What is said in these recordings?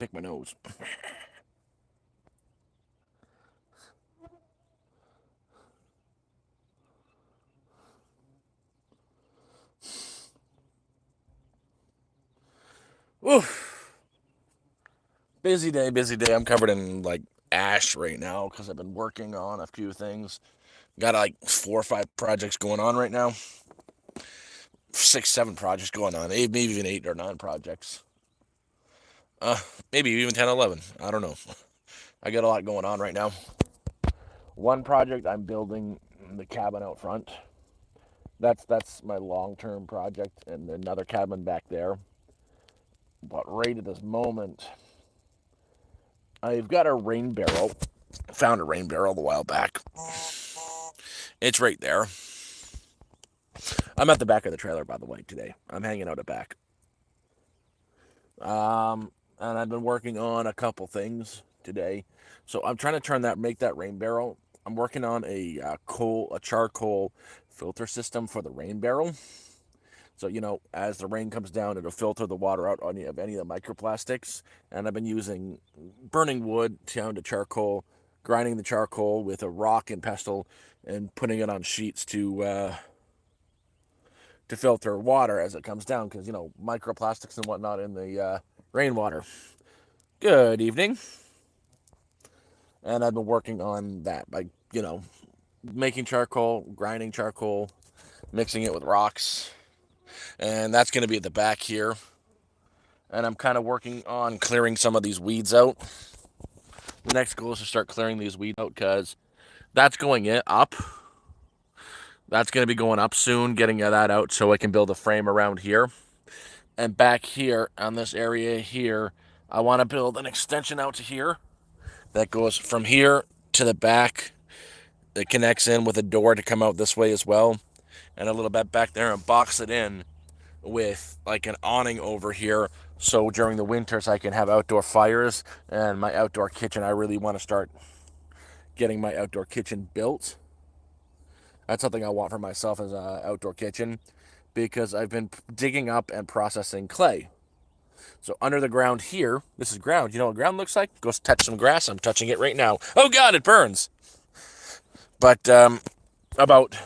Pick my nose. Oof. Busy day, busy day. I'm covered in like ash right now because I've been working on a few things. Got like 4 or 5 projects going on right now. 6, 7 projects going on. Maybe even 8 or 9 projects. Uh, Maybe even 10, 11. I don't know. I got a lot going on right now. One project I'm building the cabin out front. That's my long-term project, and another cabin back there. But right at this moment, I've got a rain barrel. Found a rain barrel a while back. It's right there. I'm at the back of the trailer, by the way, today. I'm hanging out at back. And I've been working on a couple things today. So I'm trying to make that rain barrel. I'm working on a charcoal filter system for the rain barrel. So, as the rain comes down, it'll filter the water out of any of the microplastics. And I've been using burning wood down to charcoal, grinding the charcoal with a rock and pestle, and putting it on sheets to filter water as it comes down, because, microplastics and whatnot in the rainwater. Good evening. And I've been working on that by, making charcoal, grinding charcoal, mixing it with rocks. And that's going to be at the back here. And I'm kind of working on clearing some of these weeds out. The next goal is to start clearing these weeds out because that's going up. That's going to be going up soon, getting that out so I can build a frame around here. And back here on this area here, I want to build an extension out to here that goes from here to the back. It connects in with a door to come out this way as well. And a little bit back there and box it in with like an awning over here. So during the winters, I can have outdoor fires and my outdoor kitchen. I really want to start getting my outdoor kitchen built. That's something I want for myself as an outdoor kitchen because I've been digging up and processing clay. So under the ground here, this is ground. You know what ground looks like? Go touch some grass. I'm touching it right now. Oh God, it burns. But about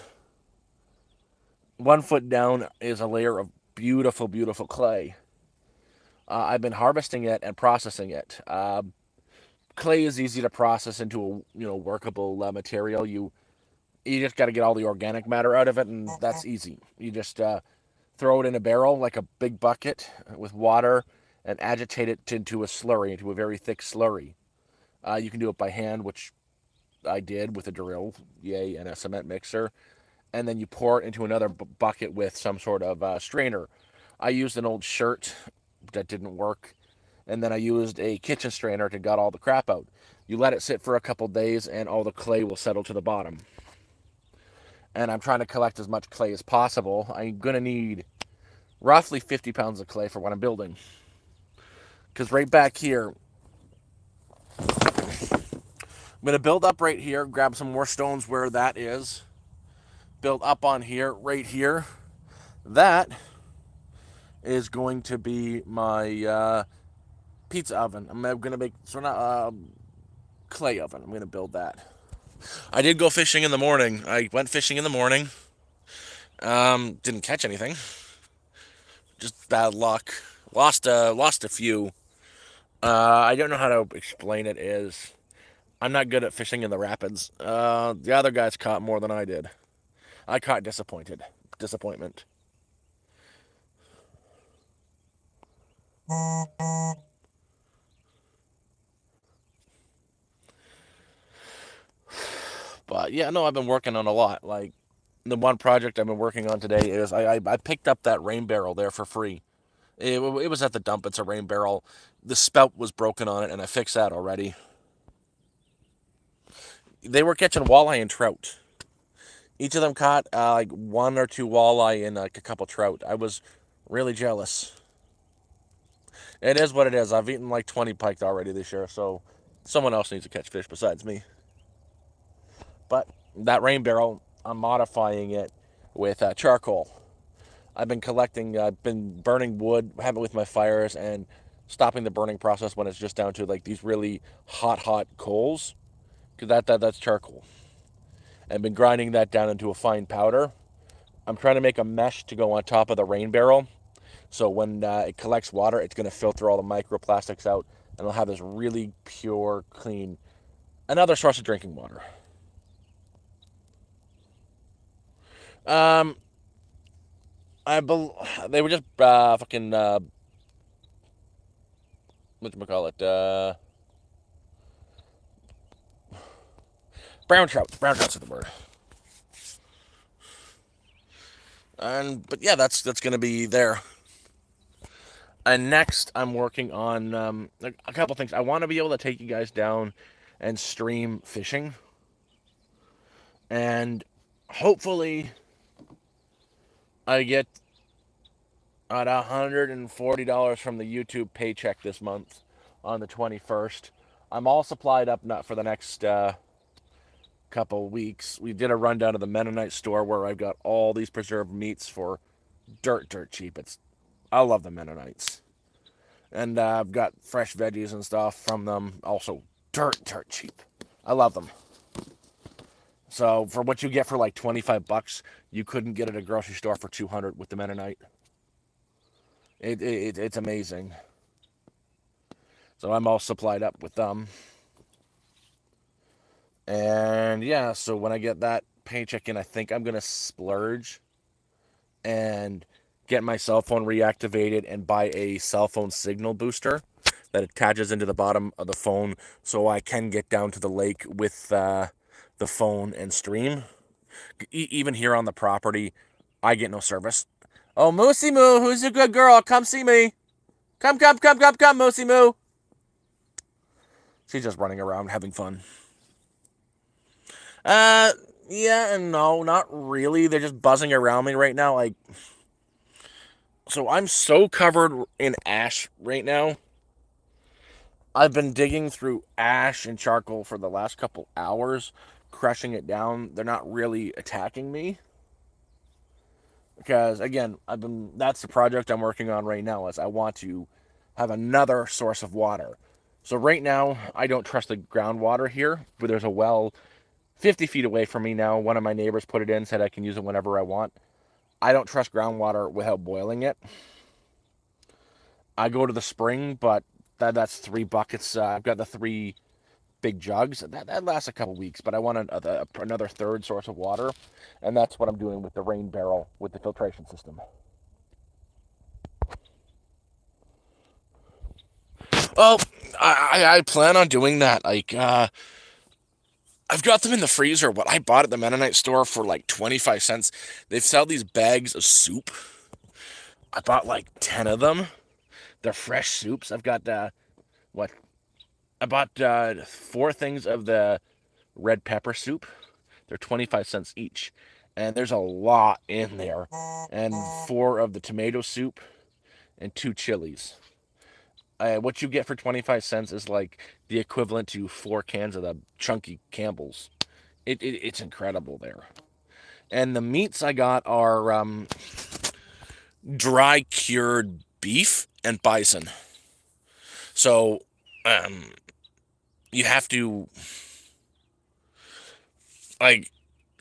1 foot down is a layer of beautiful, beautiful clay. I've been harvesting it and processing it. Clay is easy to process into a workable material. You just got to get all the organic matter out of it, and that's easy. You just throw it in a barrel like a big bucket with water and agitate it into a slurry, into a very thick slurry. You can do it by hand, which I did with a drill, yay, and a cement mixer. And then you pour it into another bucket with some sort of strainer. I used an old shirt that didn't work, and then I used a kitchen strainer to gut all the crap out. You let it sit for a couple days, and all the clay will settle to the bottom. And I'm trying to collect as much clay as possible. I'm going to need roughly 50 pounds of clay for what I'm building. Because right back here, I'm going to build up right here, grab some more stones where that is, build up on here, right here. That is going to be my pizza oven. I'm going to make sort of clay oven. I'm going to build that. I did go fishing in the morning. I went fishing in the morning. Didn't catch anything. Just bad luck. Lost a few. I don't know how to explain it. I'm not good at fishing in the rapids. The other guys caught more than I did. I caught disappointment. But yeah, no, I've been working on a lot. Like the one project I've been working on today is I picked up that rain barrel there for free. It was at the dump. It's a rain barrel. The spout was broken on it, and I fixed that already. They were catching walleye and trout. Each of them caught like 1 or 2 walleye and like a couple trout. I was really jealous. It is what it is. I've eaten like 20 pike already this year, so someone else needs to catch fish besides me. But that rain barrel, I'm modifying it with charcoal. I've been burning wood, have it with my fires, and stopping the burning process when it's just down to like these really hot coals, because that's charcoal. I've been grinding that down into a fine powder. I'm trying to make a mesh to go on top of the rain barrel, so when it collects water, it's going to filter all the microplastics out, and it'll have this really pure, clean, another source of drinking water. Um, they were just fucking whatchamacallit, brown trout. Brown trout's the word. And but yeah, that's gonna be there. And next, I'm working on a couple things. I want to be able to take you guys down and stream fishing, and hopefully, I get at $140 from the YouTube paycheck this month on the 21st. I'm all supplied up not for the next couple weeks. We did a rundown of the Mennonite store where I've got all these preserved meats for dirt cheap. I love the Mennonites. And I've got fresh veggies and stuff from them, also dirt cheap. I love them. So for what you get for like $25, you couldn't get it at a grocery store for 200 with the Mennonite. It's amazing. So I'm all supplied up with them. And yeah, so when I get that paycheck in, I think I'm gonna splurge and get my cell phone reactivated and buy a cell phone signal booster that attaches into the bottom of the phone, so I can get down to the lake with the phone and stream. Even here on the property, I get no service. Oh, Moosey Moo, who's a good girl? Come see me. Come, Moosey Moo. She's just running around having fun. Yeah and no, not really. They're just buzzing around me right now. Like, so I'm so covered in ash right now. I've been digging through ash and charcoal for the last couple hours, crushing it down. They're not really attacking me. Because again, that's the project I'm working on right now, is I want to have another source of water. So right now, I don't trust the groundwater here, but there's a well 50 feet away from me now. One of my neighbors put it in, said I can use it whenever I want. I don't trust groundwater without boiling it. I go to the spring, but that's 3 buckets. I've got the 3 big jugs. That lasts a couple weeks, but I want another third source of water, and that's what I'm doing with the rain barrel with the filtration system. Well, I plan on doing that. Like, I've got them in the freezer. What I bought at the Mennonite store for like 25 cents. They sell these bags of soup. I bought like 10 of them. They're fresh soups. I've got what? I bought 4 things of the red pepper soup. They're 25 cents each. And there's a lot in there. And 4 of the tomato soup and 2 chilies. What you get for 25 cents is like the equivalent to 4 cans of the chunky Campbell's. It's incredible there. And the meats I got are dry cured beef and bison. So you have to, like,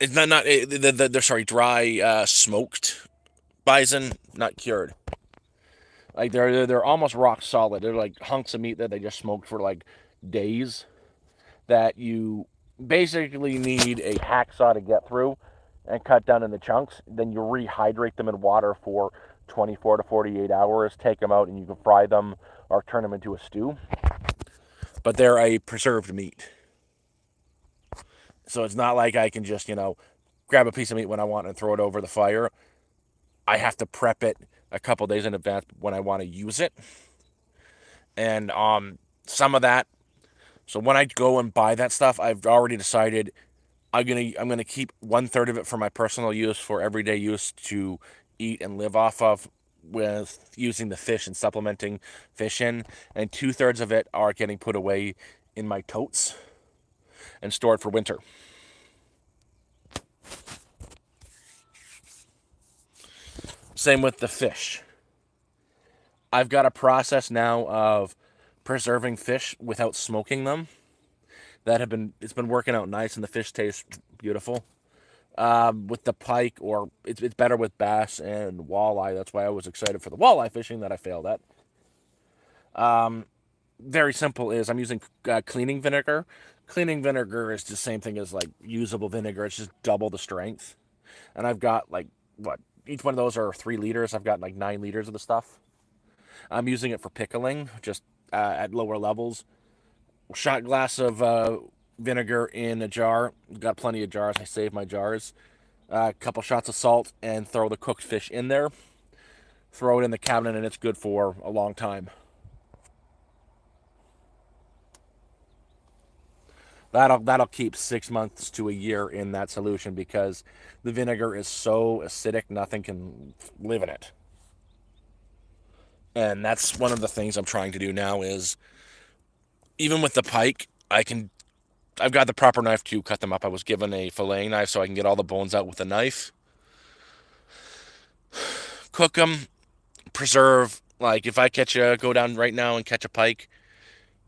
it's not they're sorry, dry smoked bison, not cured. Like they're almost rock solid. They're like hunks of meat that they just smoked for like days, that you basically need a hacksaw to get through and cut down into chunks. Then you rehydrate them in water for 24 to 48 hours, take them out, and you can fry them or turn them into a stew. But they're a preserved meat. So it's not like I can just, grab a piece of meat when I want and throw it over the fire. I have to prep it a couple days in advance when I want to use it. And some of that, so when I go and buy that stuff, I've already decided I'm gonna keep 1/3 of it for my personal use, for everyday use to eat and live off of, with using the fish and supplementing fish in, and 2/3 of it are getting put away in my totes and stored for winter. Same with the fish. I've got a process now of preserving fish without smoking them it's been working out nice, and the fish tastes beautiful. With the pike, or it's better with bass and walleye. That's why I was excited for the walleye fishing that I failed at. Very simple is I'm using cleaning vinegar. Cleaning vinegar is the same thing as like usable vinegar. It's just double the strength. And I've got like what each one of those are 3 liters. I've got like 9 liters of the stuff. I'm using it for pickling, just at lower levels. Shot glass of vinegar in a jar. Got plenty of jars. I save my jars. A couple shots of salt and throw the cooked fish in there. Throw it in the cabinet and it's good for a long time. That'll keep 6 months to a year in that solution because the vinegar is so acidic, nothing can live in it. And that's one of the things I'm trying to do now is even with the pike, I've got the proper knife to cut them up. I was given a filleting knife so I can get all the bones out with a knife. Cook them, preserve. Like if I go down right now and catch a pike,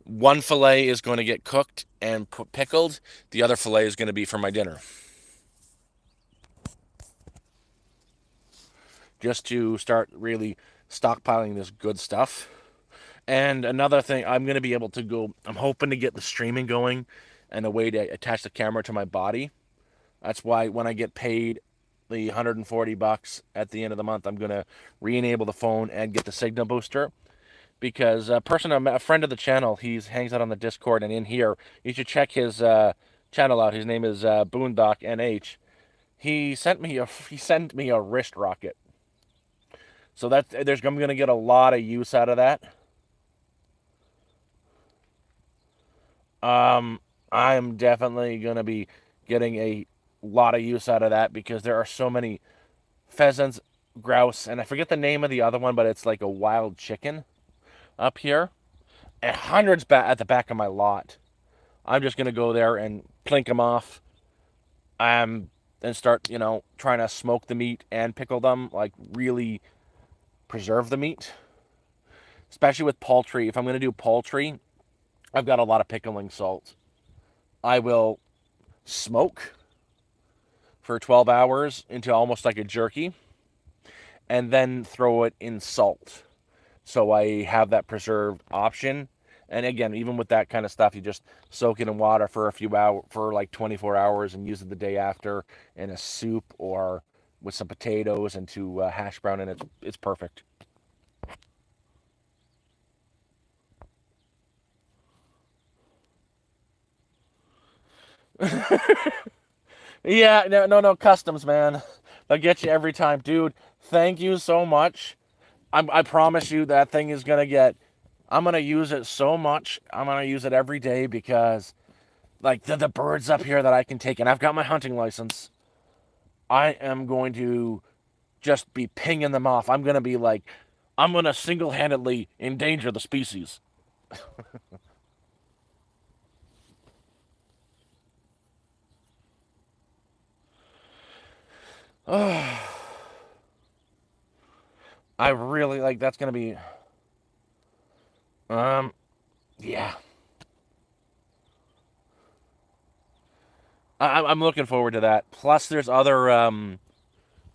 one fillet is going to get cooked and pickled. The other fillet is going to be for my dinner. Just to start really stockpiling this good stuff. And another thing, I'm going to be able to I'm hoping to get the streaming going and a way to attach the camera to my body. That's why when I get paid the $140 at the end of the month, I'm going to re-enable the phone and get the signal booster. Because a friend of the channel, he hangs out on the Discord and in here. You should check his channel out. His name is Boondock NH. He sent me a wrist rocket. So I'm going to get a lot of use out of that. I'm definitely going to be getting a lot of use out of that because there are so many pheasants, grouse, and I forget the name of the other one, but it's like a wild chicken up here, and hundreds at the back of my lot. I'm just going to go there and plink them off, and start, trying to smoke the meat and pickle them, like really preserve the meat, especially with poultry. If I'm going to do poultry, I've got a lot of pickling salt. I will smoke for 12 hours into almost like a jerky and then throw it in salt. So I have that preserved option. And again, even with that kind of stuff, you just soak it in water for a few hours, for like 24 hours, and use it the day after in a soup or with some potatoes and to hash brown, and it's perfect. Yeah, no, customs, man. They'll get you every time, dude. Thank you so much. I promise you that thing is gonna get. I'm gonna use it so much. I'm gonna use it every day because, like, the birds up here that I can take, and I've got my hunting license. I am going to just be pinging them off. I'm gonna single-handedly endanger the species. I really like that's gonna be. Um, yeah. I'm looking forward to that. Plus, there's other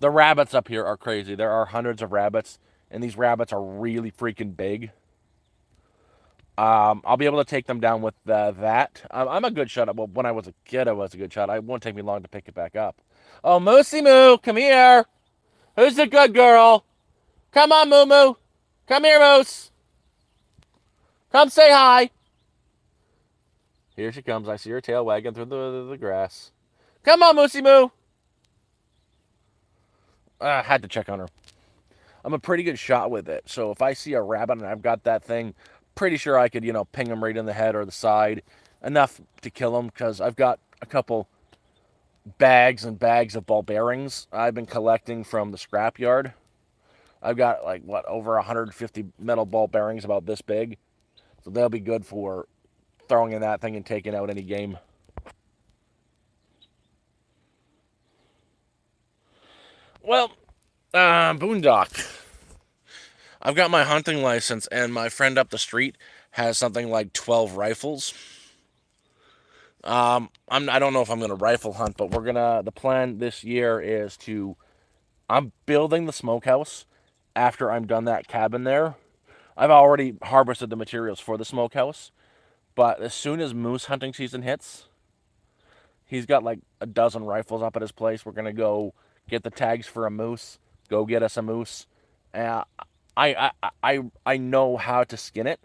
the rabbits up here are crazy. There are hundreds of rabbits, and these rabbits are really freaking big. I'll be able to take them down with that. I'm a good shot. Well, when I was a kid, I was a good shot. It won't take me long to pick it back up. Oh, Moosey Moo, come here. Who's the good girl? Come on, Moo Moo. Come here, Moose. Come say hi. Here she comes. I see her tail wagging through the grass. Come on, Moosey Moo. I had to check on her. I'm a pretty good shot with it. So if I see a rabbit and I've got that thing, pretty sure I could, ping him right in the head or the side, enough to kill him because I've got a couple bags and bags of ball bearings I've been collecting from the scrapyard. I've got like over 150 metal ball bearings about this big, so they'll be good for throwing in that thing and taking out any game. Well, Boondock. I've got my hunting license, and my friend up the street has something like 12 rifles. I don't know if I'm gonna rifle hunt, but we're gonna. The plan this year is to. I'm building the smokehouse after I'm done that cabin there. I've already harvested the materials for the smokehouse, but as soon as moose hunting season hits, he's got like a dozen rifles up at his place. We're gonna go get the tags for a moose. Go get us a moose. Uh, I know how to skin it.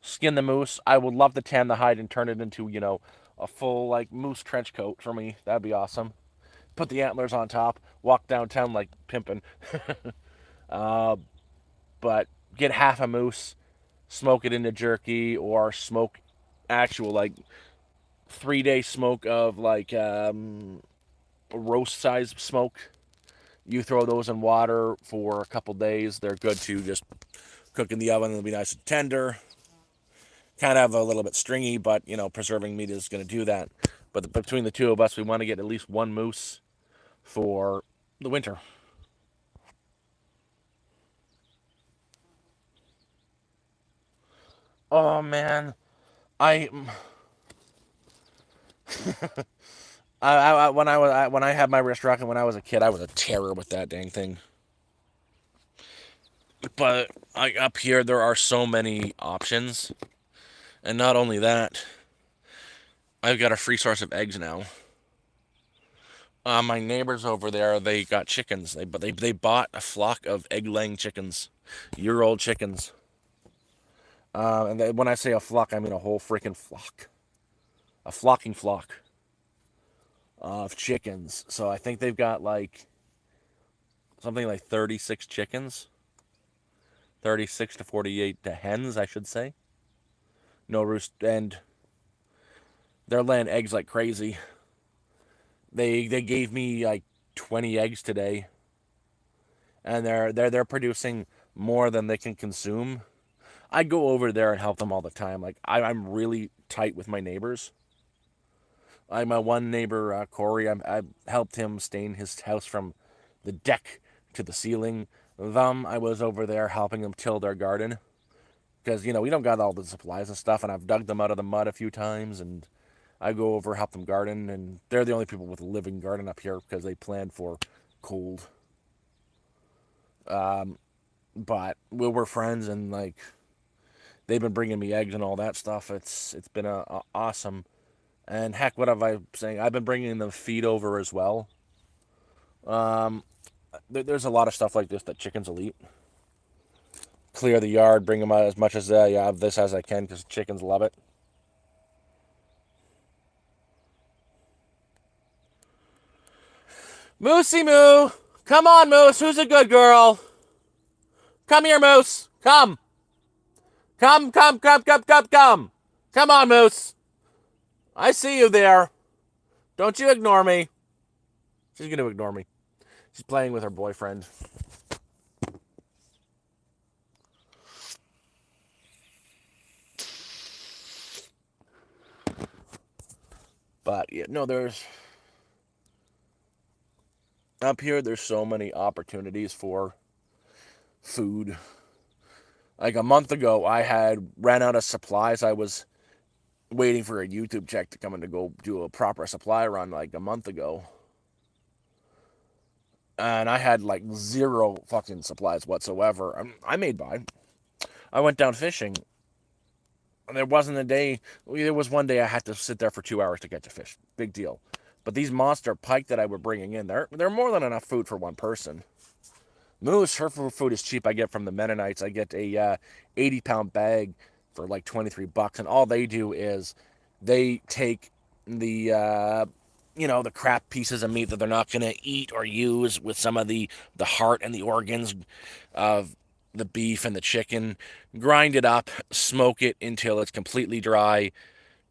Skin the moose. I would love to tan the hide and turn it into a full like moose trench coat for me. That'd be awesome. Put the antlers on top. Walk downtown like pimping. uh, but get half a moose, smoke it into jerky, or smoke actual like 3 day smoke of like roast size smoke. You throw those in water for a couple days. They're good to just cook in the oven. It'll be nice and tender. Kind of a little bit stringy, but preserving meat is going to do that. But between the two of us, we want to get at least one moose for the winter. Oh man, I when I had my wrist rocket when I was a kid, I was a terror with that dang thing. But up here there are so many options, and not only that, I've got a free source of eggs now. My neighbors over there, they got chickens. They bought a flock of egg-laying chickens, year-old chickens. When I say a flock, I mean a whole freaking flock, a flocking flock of chickens. So I think they've got like something like 36 chickens, 36 to 48 hens, I should say. No roost, and they're laying eggs like crazy. They gave me like 20 eggs today, and they're producing more than they can consume. I go over there and help them all the time. Like I'm really tight with my neighbors. My one neighbor, Corey, I helped him stain his house from the deck to the ceiling. I was over there helping them till their garden because we don't got all the supplies and stuff, and I've dug them out of the mud a few times, and I go over help them garden, and they're the only people with a living garden up here because they planned for cold. But we're friends, and like they've been bringing me eggs and all that stuff. It's been a awesome. And heck, what have I saying? I've been bringing them feed over as well. Um, there's a lot of stuff like this that chickens will eat. Clear the yard, bring them out as much as of this as I can because chickens love it. Moosey moo, come on, Moose. Who's a good girl? Come here, Moose. Come, come, come, come, come, come, come. Come on, Moose. I see you there. Don't you ignore me. She's gonna ignore me. She's playing with her boyfriend. But yeah, no, there's up here. There's so many opportunities for food. Like a month ago, I had ran out of supplies. I was waiting for a YouTube check to come in to go do a proper supply run like a month ago. And I had like zero fucking supplies whatsoever. I made by. I went down fishing. There wasn't a day. There was one day I had to sit there for 2 hours to catch a fish. Big deal. But these monster pike that I were bringing in, they're more than enough food for one person. Moose, her food is cheap. I get from the Mennonites. I get a 80-pound bag for like $23, and all they do is they take the the crap pieces of meat that they're not gonna eat or use with some of the heart and the organs of the beef and the chicken, grind it up, smoke it until it's completely dry,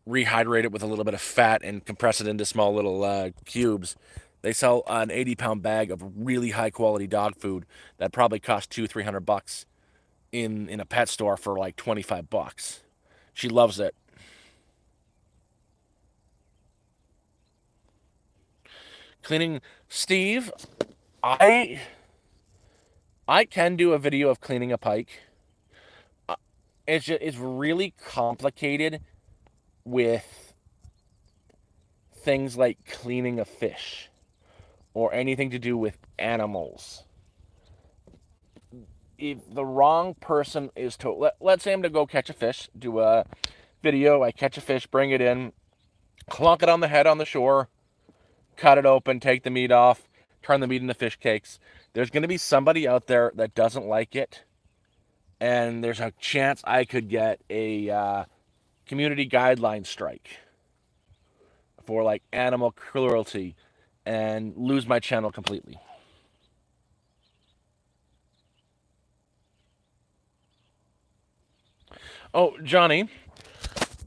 rehydrate it with a little bit of fat, and compress it into small little cubes. They sell an 80-pound bag of really high quality dog food that probably costs 200-300 bucks in a pet store for like $25. She loves it. Cleaning, Steve. I I can do a video of cleaning a pike. It's really complicated with things like cleaning a fish or anything to do with animals. If the wrong person is told, let's say I'm to go catch a fish, do a video, I catch a fish, bring it in, clunk it on the head on the shore, cut it open, take the meat off, turn the meat into fish cakes. There's going to be somebody out there that doesn't like it, and there's a chance I could get a community guideline strike for like animal cruelty and lose my channel completely. Oh, Johnny,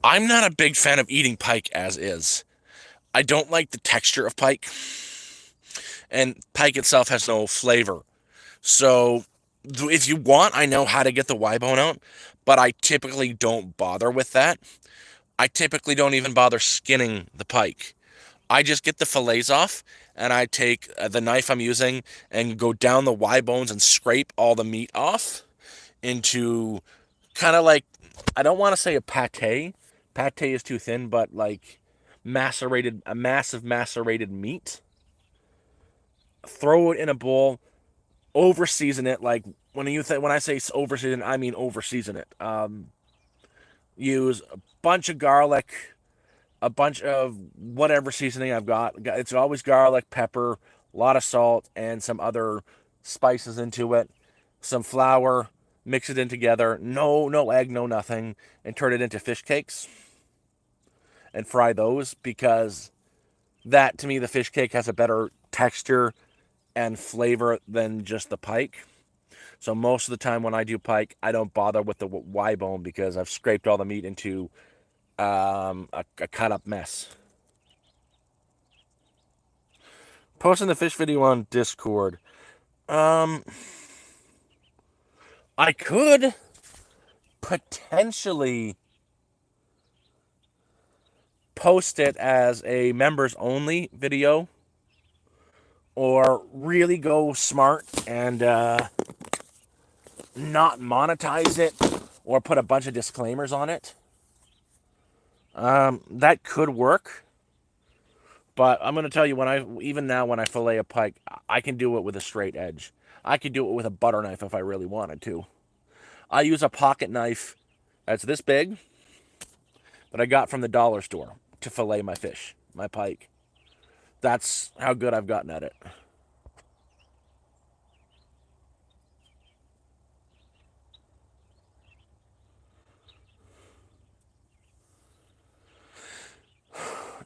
I'm not a big fan of eating pike as is. I don't like the texture of pike, and pike itself has no flavor. So, if you want, I know how to get the Y bone out, but I typically don't bother with that. I typically don't even bother skinning the pike. I just get the fillets off, and I take the knife I'm using and go down the Y bones and scrape all the meat off into kind of like, I don't want to say a pate. Pate is too thin, but like a massive macerated meat. Throw it in a bowl, over season it. Like when I say over season, I mean over season it. Use a bunch of garlic, a bunch of whatever seasoning I've got. It's always garlic, pepper, a lot of salt, and some other spices into it. Some flour, mix it in together. No egg, no nothing, and turn it into fish cakes and fry those, because that, to me, the fish cake has a better texture and flavor than just the pike. So most of the time when I do pike, I don't bother with the Y bone because I've scraped all the meat into a cut up mess. Posting the fish video on Discord. I could potentially post it as a members only video, or really go smart and not monetize it, or put a bunch of disclaimers on it. That could work. But I'm gonna tell you, even now when I fillet a pike, I can do it with a straight edge. I could do it with a butter knife if I really wanted to. I use a pocket knife that's this big that I got from the dollar store to fillet my fish, my pike. That's how good I've gotten at it.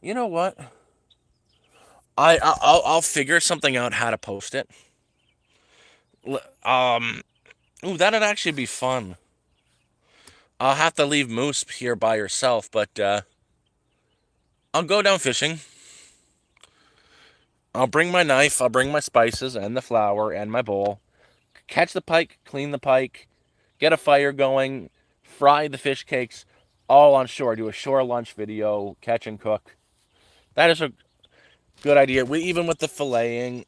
You know what? I'll figure something out how to post it. Ooh, that'd actually be fun. I'll have to leave Moose here by herself, but I'll go down fishing. I'll bring my knife, I'll bring my spices and the flour and my bowl. Catch the pike, clean the pike, get a fire going, fry the fish cakes, all on shore. Do a shore lunch video, catch and cook. That is a good idea. Even with the filleting,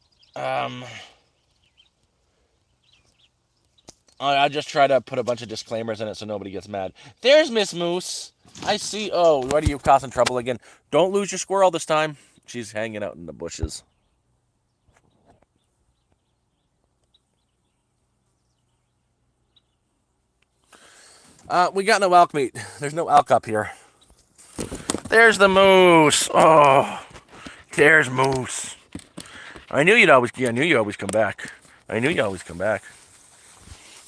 I just try to put a bunch of disclaimers in it so nobody gets mad. There's Miss Moose. I see. Oh, what are you causing trouble again? Don't lose your squirrel this time. She's hanging out in the bushes. We got no elk meat. There's no elk up here. There's the moose. Oh, there's Moose. I knew you'd always come back. I knew you always come back.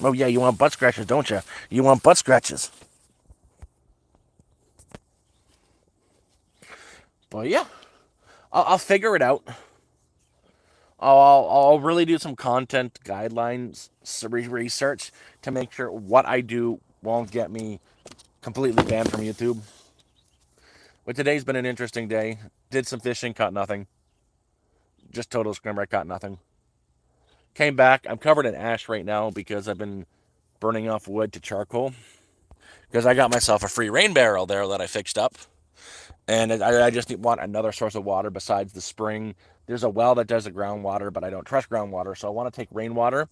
Oh yeah, you want butt scratches, don't you? You want butt scratches. But yeah, I'll figure it out. I'll really do some content guidelines research to make sure what I do won't get me completely banned from YouTube. But today's been an interesting day. Did some fishing, caught nothing. Just total scrimmer, I caught nothing. Came back. I'm covered in ash right now because I've been burning off wood to charcoal. Because I got myself a free rain barrel there that I fixed up. And I just want another source of water besides the spring. There's a well that does the groundwater, but I don't trust groundwater, so I want to take rainwater.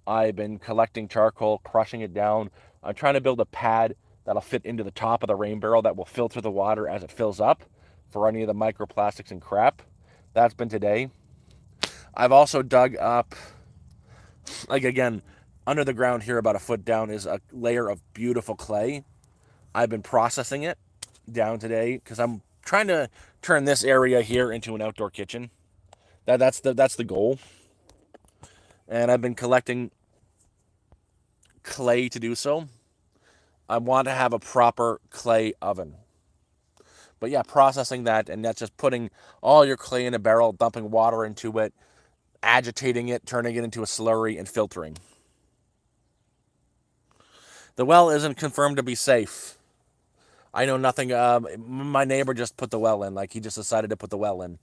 I've been collecting charcoal, crushing it down. I'm trying to build a pad that'll fit into the top of the rain barrel that will filter the water as it fills up for any of the microplastics and crap. That's been today. I've also dug up, like again, under the ground here about a foot down is a layer of beautiful clay. I've been processing it down today because I'm trying to turn this area here into an outdoor kitchen. That's the goal. And I've been collecting clay to do so. I want to have a proper clay oven. But yeah, processing that, and that's just putting all your clay in a barrel, dumping water into it, agitating it, turning it into a slurry, and filtering. The well isn't confirmed to be safe. I know nothing. My neighbor just put the well in. Like, he just decided to put the well in.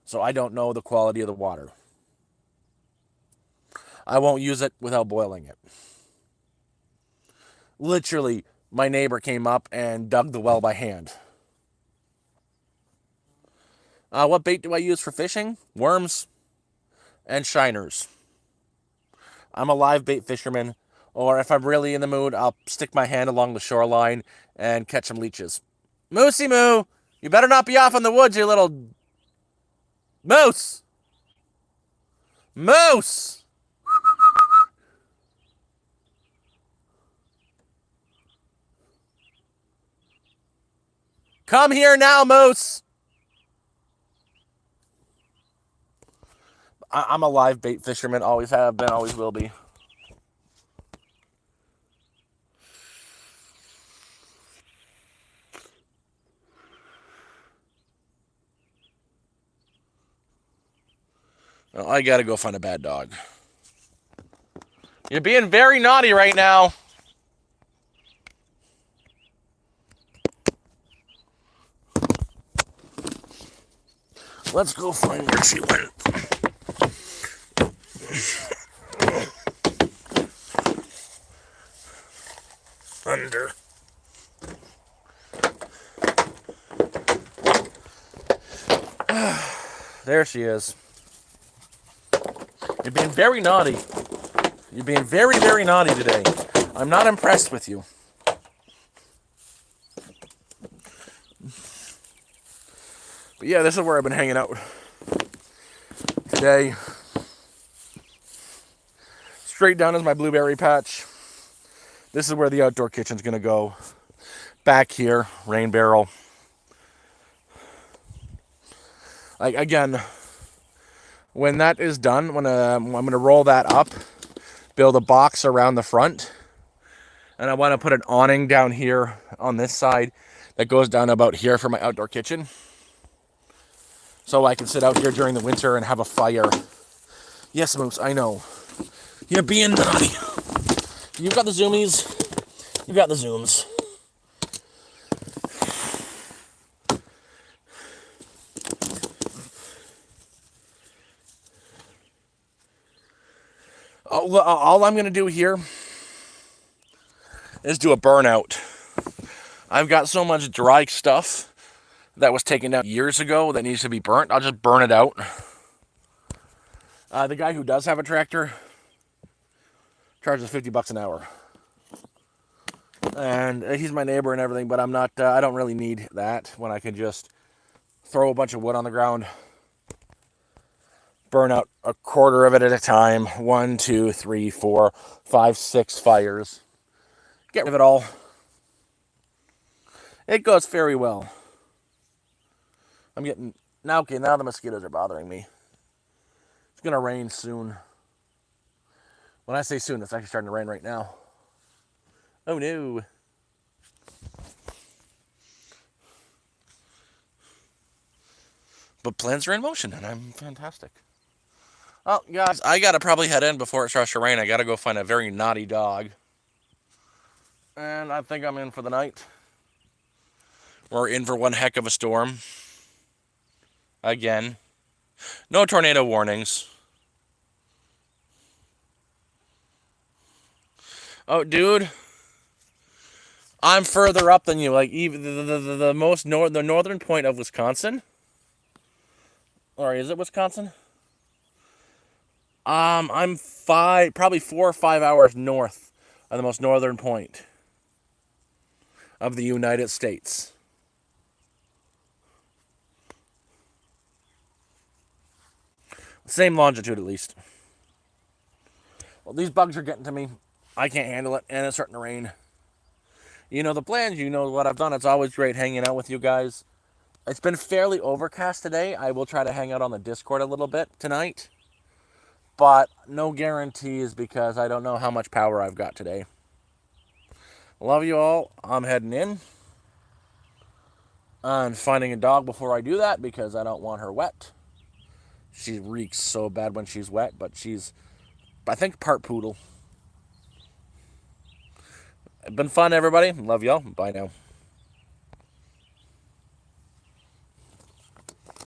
So I don't know the quality of the water. I won't use it without boiling it. Literally, my neighbor came up and dug the well by hand. What bait do I use for fishing? Worms and shiners. I'm a live bait fisherman, or if I'm really in the mood, I'll stick my hand along the shoreline and catch some leeches. Moosey moo! You better not be off in the woods, you little moose! Moose! Come here now, moose! I'm a live bait fisherman, always have been, always will be. Well, I gotta go find a bad dog. You're being very naughty right now. Let's go find where she went. Under. There she is. You're being very naughty. You're being very, very naughty today. I'm not impressed with you. But yeah, this is where I've been hanging out today. Straight down is my blueberry patch. This is where the outdoor kitchen's gonna go. Back here, rain barrel. Like, again, when that is done, I'm gonna roll that up, build a box around the front, and I want to put an awning down here on this side that goes down about here for my outdoor kitchen, so I can sit out here during the winter and have a fire. Yes, Moose, I know. You're being naughty. You've got the zoomies. You've got the zooms. All I'm going to do here is do a burnout. I've got so much dry stuff that was taken down years ago that needs to be burnt. I'll just burn it out. The guy who does have a tractor charges $50 an hour. And he's my neighbor and everything, but I don't really need that when I can just throw a bunch of wood on the ground, burn out a quarter of it at a time. 1, 2, 3, 4, 5, 6 fires. Get rid of it all. It goes very well. I'm getting... Now the mosquitoes are bothering me. It's going to rain soon. When I say soon, it's actually starting to rain right now. Oh no. But plans are in motion, and I'm fantastic. Well, guys, I gotta probably head in before it starts to rain. I gotta go find a very naughty dog. And I think I'm in for the night. We're in for one heck of a storm. Again. No tornado warnings. Oh, dude. I'm further up than you. Like, even the northern point of Wisconsin. Or is it Wisconsin? I'm probably 4 or 5 hours north of the most northern point of the United States. Same longitude, at least. Well, these bugs are getting to me. I can't handle it, and it's starting to rain. You know the plans, you know what I've done. It's always great hanging out with you guys. It's been fairly overcast today. I will try to hang out on the Discord a little bit tonight, but no guarantees because I don't know how much power I've got today. Love you all. I'm heading in. I'm finding a dog before I do that because I don't want her wet. She reeks so bad when she's wet, but she's, I think, part poodle. It's been fun, everybody. Love y'all. Bye now.